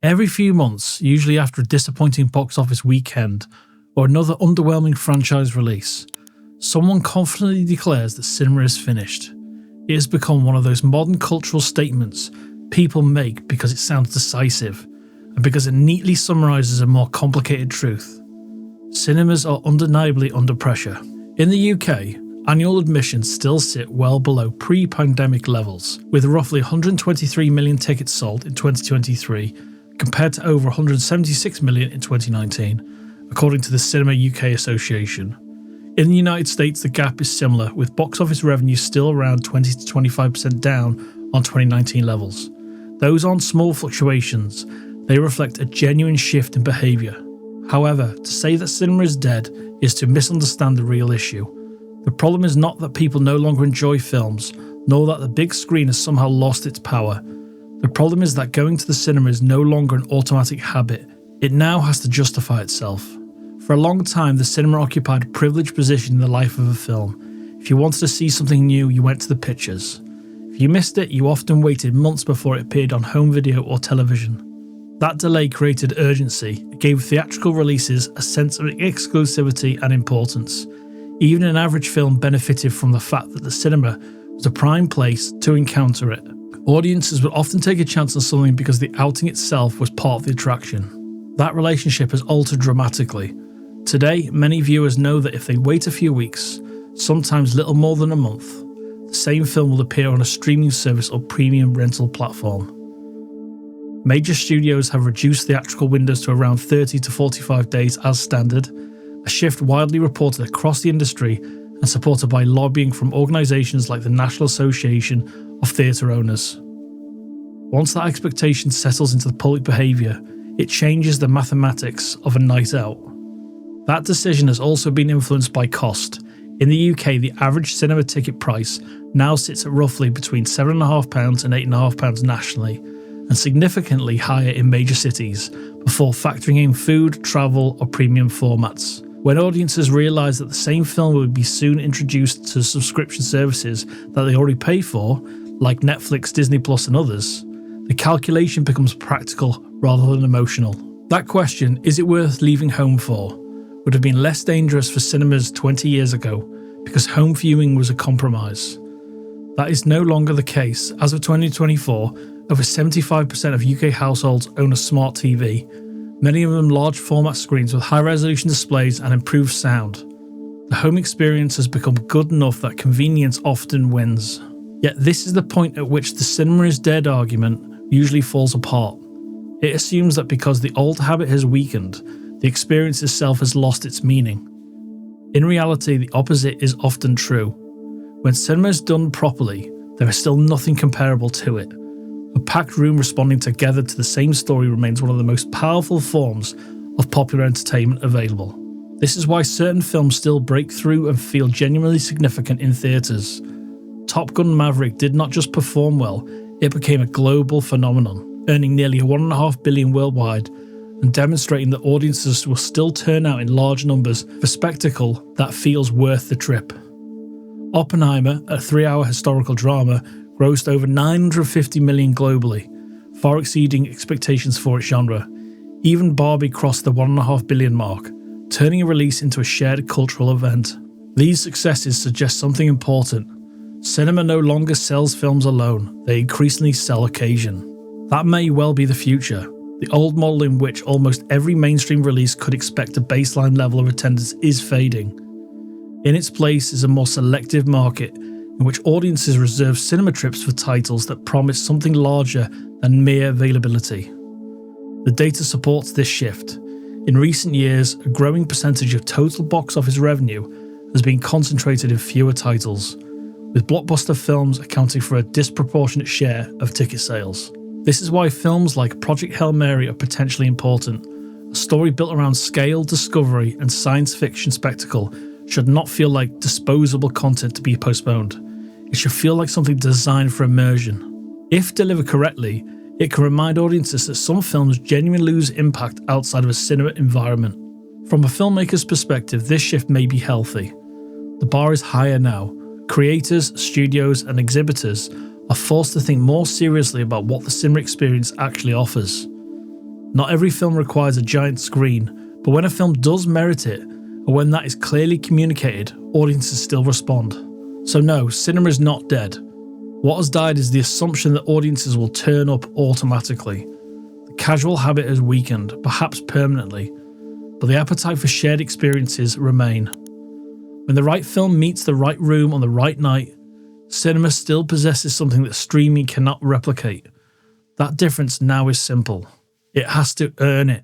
Every few months, usually after a disappointing box office weekend or another underwhelming franchise release, someone confidently declares that cinema is finished. It has become one of those modern cultural statements people make because it sounds decisive and because it neatly summarises a more complicated truth. Cinemas are undeniably under pressure. In the UK, annual admissions still sit well below pre-pandemic levels, with roughly 123 million tickets sold in 2023 compared to over 176 million in 2019, according to the Cinema UK Association. In the United States, the gap is similar, with box office revenue still around 20 to 25% down on 2019 levels. Those aren't small fluctuations, they reflect a genuine shift in behaviour. However, to say that cinema is dead is to misunderstand the real issue. The problem is not that people no longer enjoy films, nor that the big screen has somehow lost its power. The problem is that going to the cinema is no longer an automatic habit. It now has to justify itself. For a long time, the cinema occupied a privileged position in the life of a film. If you wanted to see something new, you went to the pictures. If you missed it, you often waited months before it appeared on home video or television. That delay created urgency. It gave theatrical releases a sense of exclusivity and importance. Even an average film benefited from the fact that the cinema was a prime place to encounter it. Audiences would often take a chance on something because the outing itself was part of the attraction. That relationship has altered dramatically. Today, many viewers know that if they wait a few weeks, sometimes little more than a month, the same film will appear on a streaming service or premium rental platform. Major studios have reduced theatrical windows to around 30 to 45 days as standard, a shift widely reported across the industry and supported by lobbying from organisations like the National Association of Theatre Owners. Once that expectation settles into the public behaviour, it changes the mathematics of a night out. That decision has also been influenced by cost. In the UK, the average cinema ticket price now sits at roughly between £7.5 and £8.5 nationally, and significantly higher in major cities, before factoring in food, travel or premium formats. When audiences realise that the same film will be soon introduced to subscription services that they already pay for, like Netflix, Disney Plus and others, the calculation becomes practical rather than emotional. That question, is it worth leaving home for, would have been less dangerous for cinemas 20 years ago because home viewing was a compromise. That is no longer the case. As of 2024, over 75% of UK households own a smart TV, many of them large format screens with high resolution displays and improved sound. The home experience has become good enough that convenience often wins. Yet this is the point at which the cinema is dead argument usually falls apart. It assumes that because the old habit has weakened, the experience itself has lost its meaning. In reality, the opposite is often true. When cinema is done properly, there is still nothing comparable to it. A packed room responding together to the same story remains one of the most powerful forms of popular entertainment available. This is why certain films still break through and feel genuinely significant in theatres. Top Gun: Maverick did not just perform well, it became a global phenomenon, earning nearly $1.5 billion worldwide and demonstrating that audiences will still turn out in large numbers for spectacle that feels worth the trip. Oppenheimer, a 3-hour historical drama, grossed over $950 million globally, far exceeding expectations for its genre. Even Barbie crossed the $1.5 billion mark, turning a release into a shared cultural event. These successes suggest something important. Cinema no longer sells films alone, they increasingly sell occasion. That may well be the future. The old model in which almost every mainstream release could expect a baseline level of attendance is fading. In its place is a more selective market in which audiences reserve cinema trips for titles that promise something larger than mere availability. The data supports this shift. In recent years, a growing percentage of total box office revenue has been concentrated in fewer titles, with blockbuster films accounting for a disproportionate share of ticket sales. This is why films like Project Hail Mary are potentially important. A story built around scale, discovery, and science fiction spectacle should not feel like disposable content to be postponed. It should feel like something designed for immersion. If delivered correctly, it can remind audiences that some films genuinely lose impact outside of a cinema environment. From a filmmaker's perspective, this shift may be healthy. The bar is higher now. Creators, studios, and exhibitors are forced to think more seriously about what the cinema experience actually offers. Not every film requires a giant screen, but when a film does merit it, and when that is clearly communicated, audiences still respond. So no, cinema is not dead. What has died is the assumption that audiences will turn up automatically. The casual habit has weakened, perhaps permanently, but the appetite for shared experiences remain. When the right film meets the right room on the right night, cinema still possesses something that streaming cannot replicate. That difference now is simple. It has to earn it.